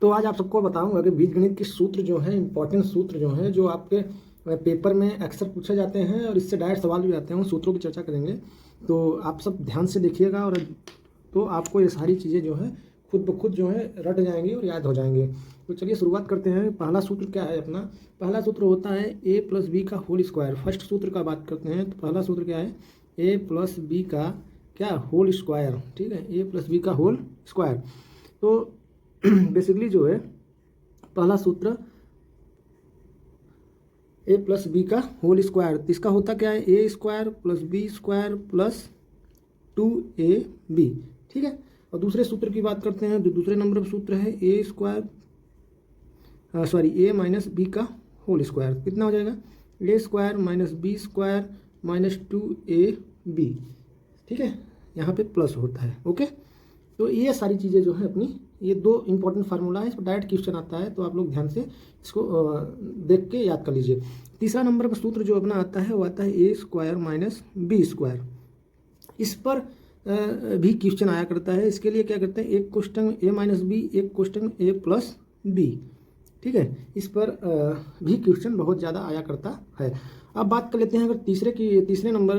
तो आज आप सबको बताऊंगा कि बीजगणित के सूत्र जो है, इंपॉर्टेंट सूत्र जो हैं, जो आपके पेपर में अक्सर पूछे जाते हैं और इससे डायरेक्ट सवाल भी आते हैं, उन सूत्रों की चर्चा करेंगे। तो आप सब ध्यान से देखिएगा और तो आपको ये सारी चीज़ें जो है खुद ब खुद जो है रट जाएंगी और याद हो जाएंगे। तो चलिए शुरुआत करते हैं। पहला सूत्र क्या है अपना? पहला सूत्र होता है a प्लस बी का होल स्क्वायर। फर्स्ट सूत्र का बात करते हैं तो पहला सूत्र क्या है? a प्लस बी का क्या होल स्क्वायर। ठीक है, a प्लस बी का होल स्क्वायर। तो बेसिकली जो है पहला सूत्र a प्लस बी का होल स्क्वायर, इसका होता क्या है? a square plus B square plus 2ab। ठीक है, और दूसरे सूत्र की बात करते हैं। जो दूसरे नंबर पर सूत्र है a square a minus B का होल स्क्वायर। कितना हो जाएगा? a square minus B square minus 2ab। ठीक है, यहाँ पे प्लस होता है। ओके, तो ये सारी चीज़ें जो है अपनी, ये दो इंपॉर्टेंट फार्मूला है, इस पर डायरेक्ट क्वेश्चन आता है, तो आप लोग ध्यान से इसको देख के याद कर लीजिए। तीसरा नंबर पर सूत्र जो अपना आता है वो आता है a square minus B square. इस पर भी क्वेश्चन आया करता है। इसके लिए क्या करते हैं? एक क्वेश्चन में a माइनस बी, एक क्वेश्चन में a प्लस बी। ठीक है, इस पर भी क्वेश्चन बहुत ज़्यादा आया करता है। अब बात कर लेते हैं, अगर तीसरे नंबर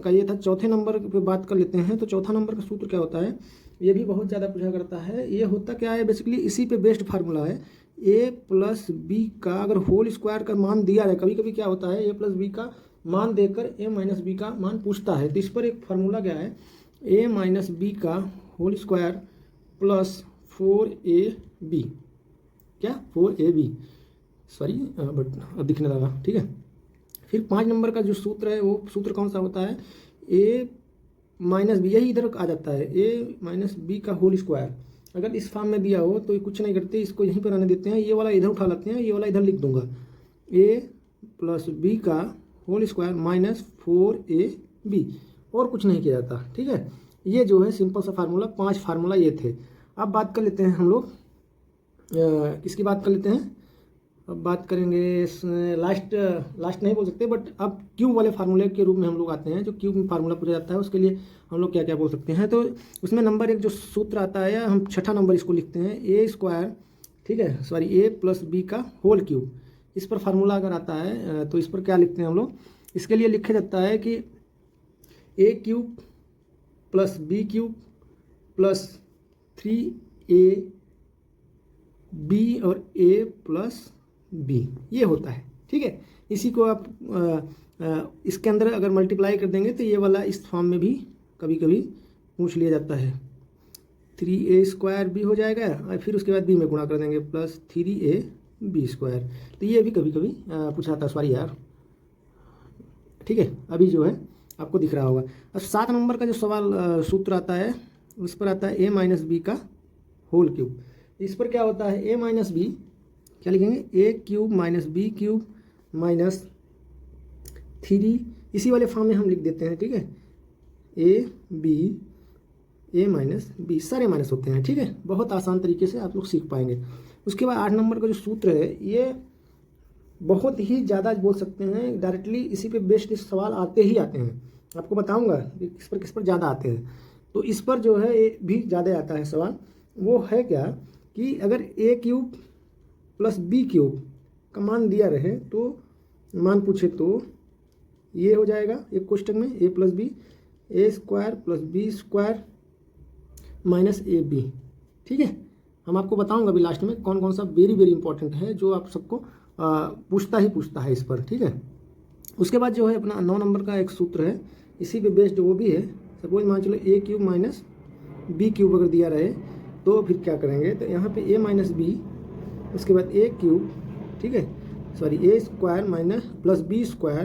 का ये था, चौथे नंबर पे बात कर लेते हैं। तो चौथा नंबर का सूत्र क्या होता है? ये भी बहुत ज़्यादा पूछा करता है। ये होता क्या है? बेसिकली इसी पे बेस्ड फार्मूला है। a प्लस बी का अगर होल स्क्वायर का मान दिया है, कभी कभी क्या होता है, a प्लस बी का मान देकर a माइनस बी का मान पूछता है। तो इस पर एक फार्मूला क्या है? a माइनस बी का होल स्क्वायर प्लस 4ab। क्या? 4ab, सॉरी बट अब दिखने लगा। ठीक है, फिर 5 नंबर का जो सूत्र है वो सूत्र कौन सा होता है? a माइनस बी, यही इधर आ जाता है, a माइनस बी का होल स्क्वायर। अगर इस फॉर्म में दिया हो तो कुछ नहीं करते, इसको यहीं पर आने देते हैं, ये वाला इधर उठा लेते हैं, ये वाला इधर लिख दूंगा। a प्लस बी का होल स्क्वायर माइनस 4ab, और कुछ नहीं किया जाता। ठीक है, ये जो है सिंपल सा फार्मूला, 5 फार्मूला ये थे। अब बात कर लेते हैं हम लोग किसकी बात कर लेते हैं? अब बात करेंगे लास्ट नहीं बोल सकते, बट अब क्यू वाले फार्मूले के रूप में हम लोग आते हैं। जो क्यू में फार्मूला पूछा जाता है उसके लिए हम लोग क्या क्या बोल सकते हैं? तो उसमें नंबर एक जो सूत्र आता है, या हम छठा नंबर इसको लिखते हैं, a स्क्वायर, ठीक है, सॉरी a प्लस बी का होल क्यूब। इस पर फार्मूला अगर आता है तो इस पर क्या लिखते हैं हम लोग? इसके लिए लिखा जाता है कि a cube plus B cube plus 3ab और a प्लस बी, ये होता है। ठीक है, इसी को आप इसके अंदर अगर मल्टीप्लाई कर देंगे तो ये वाला इस फॉर्म में भी कभी कभी पूछ लिया जाता है। 3a स्क्वायर बी हो जाएगा और फिर उसके बाद b में गुणा कर देंगे प्लस 3ab स्क्वायर। तो ये भी कभी कभी पूछा था, सॉरी यार। ठीक है, अभी जो है आपको दिख रहा होगा। अब 7 नंबर का जो सवाल सूत्र आता है उस पर आता है a माइनस बी का होल क्यूब। इस पर क्या होता है? a माइनस बी, क्या लिखेंगे? a cube minus B cube minus 3, इसी वाले फॉर्म में हम लिख देते हैं। ठीक है, a माइनस बी, सारे माइनस होते हैं। ठीक है, बहुत आसान तरीके से आप लोग सीख पाएंगे। उसके बाद 8 नंबर का जो सूत्र है, ये बहुत ही ज़्यादा बोल सकते हैं, डायरेक्टली इसी पे बेस्ड सवाल आते ही आते हैं। आपको बताऊंगा किस पर ज़्यादा आते हैं। तो इस पर जो है ये भी ज़्यादा आता है सवाल। वो है क्या कि अगर a cube plus B cube का मान दिया रहे, तो मान पूछे तो ये हो जाएगा एक क्वेश्चन में a plus B, a square plus B square minus ab। ठीक है, हम आपको बताऊंगा अभी लास्ट में कौन कौन सा वेरी वेरी इंपॉर्टेंट है जो आप सबको पूछता है इस पर। ठीक है, उसके बाद जो है अपना 9 नंबर का एक सूत्र है, इसी पे बेस्ड वो भी है। सपोज मान चलो a cube minus B cube अगर दिया रहे तो फिर क्या करेंगे? तो यहाँ पे a माइनस बी, उसके बाद a क्यूब, ठीक है, sorry a square minus plus B square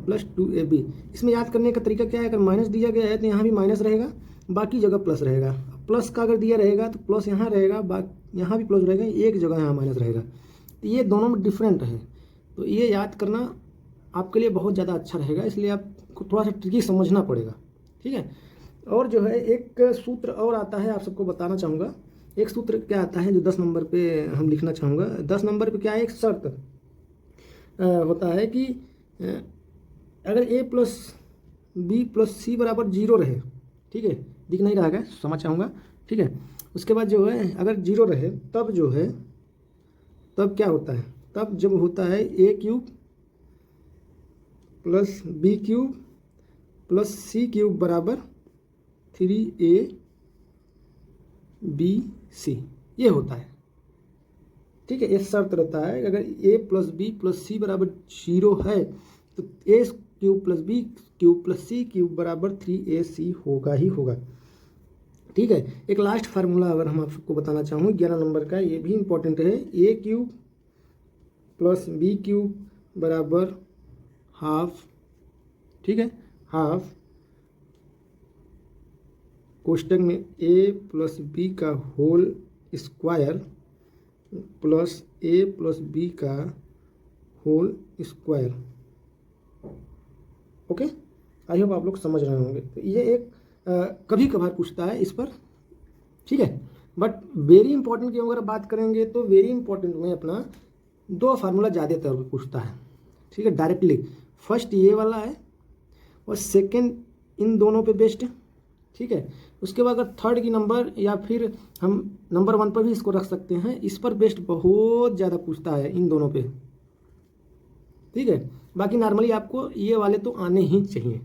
plus 2ab। इसमें याद करने का तरीका क्या है? अगर माइनस दिया गया है तो यहाँ भी माइनस रहेगा, बाकी जगह प्लस रहेगा। प्लस का अगर दिया रहेगा तो प्लस यहाँ रहेगा, यहाँ भी प्लस रहेगा, एक जगह यहाँ माइनस रहेगा। तो ये दोनों में डिफरेंट है, तो ये याद करना आपके लिए बहुत ज़्यादा अच्छा रहेगा, इसलिए आपको थोड़ा सा ट्रिकी समझना पड़ेगा। ठीक है, और जो है एक सूत्र और आता है, आप सबको बताना चाहूँगा। एक सूत्र क्या आता है जो 10 नंबर पे हम लिखना चाहूँगा। 10 नंबर पे क्या है? एक शर्त होता है कि अगर a plus B plus C बराबर 0 रहे, ठीक है, दिख नहीं रहा है, समझ चाहूँगा। ठीक है, उसके बाद जो है अगर जीरो रहे तब जो है तब क्या होता है, तब जब होता है A cube plus B cube plus C cube बराबर 3ab ये होता है। ठीक है, ये शर्त रहता है अगर a plus B plus C बराबर 0 है तो A cube plus B cube plus C cube बराबर 3ac होगा ही होगा। ठीक है, एक लास्ट फार्मूला अगर हम आपको बताना चाहूँ 11 नंबर का, ये भी इम्पोर्टेंट है। A cube plus B cube बराबर हाफ, ठीक है, हाफ कोष्टक में ए प्लस बी का whole square plus A plus B का whole square. Okay, I hope आप लोग समझ रहे होंगे। तो ये एक कभी कभार पूछता है इस पर, ठीक है, बट वेरी इंपॉर्टेंट की अगर बात करेंगे तो वेरी इंपॉर्टेंट में अपना 2 फार्मूला ज़्यादातर पूछता है। ठीक है, डायरेक्टली फर्स्ट ये वाला है और सेकंड इन दोनों पे बेस्ड है। ठीक है, उसके बाद अगर थर्ड की नंबर या फिर हम नंबर 1 पर भी इसको रख सकते हैं, इस पर बेस्ड बहुत ज़्यादा पूछता है इन दोनों पे। ठीक है, बाकी नॉर्मली आपको ये वाले तो आने ही चाहिए,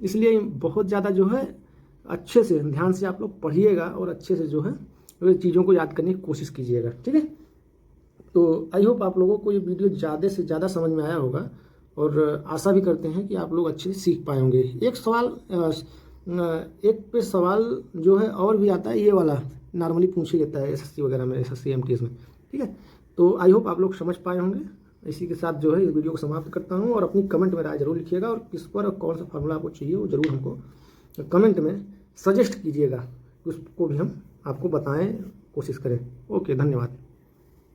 इसलिए बहुत ज़्यादा जो है अच्छे से ध्यान से आप लोग पढ़िएगा और अच्छे से जो है चीज़ों को याद करने की कोशिश कीजिएगा। ठीक है, तो आई होप आप लोगों को ये वीडियो ज़्यादा से ज़्यादा समझ में आया होगा और आशा भी करते हैं कि आप लोग अच्छे से सीख पाए होंगे। एक पे सवाल जो है और भी आता है, ये वाला नॉर्मली पूछ ही लेता है एसएससी वगैरह में, एसएससी एमटीएस में। ठीक है, तो आई होप आप लोग समझ पाए होंगे। इसी के साथ जो है इस वीडियो को समाप्त करता हूँ और अपनी कमेंट में राय जरूर लिखिएगा और किस पर और कौन सा फार्मूला आपको चाहिए वो जरूर हमको कमेंट में सजेस्ट कीजिएगा, उसको भी हम आपको बताएं, कोशिश करें। ओके, धन्यवाद।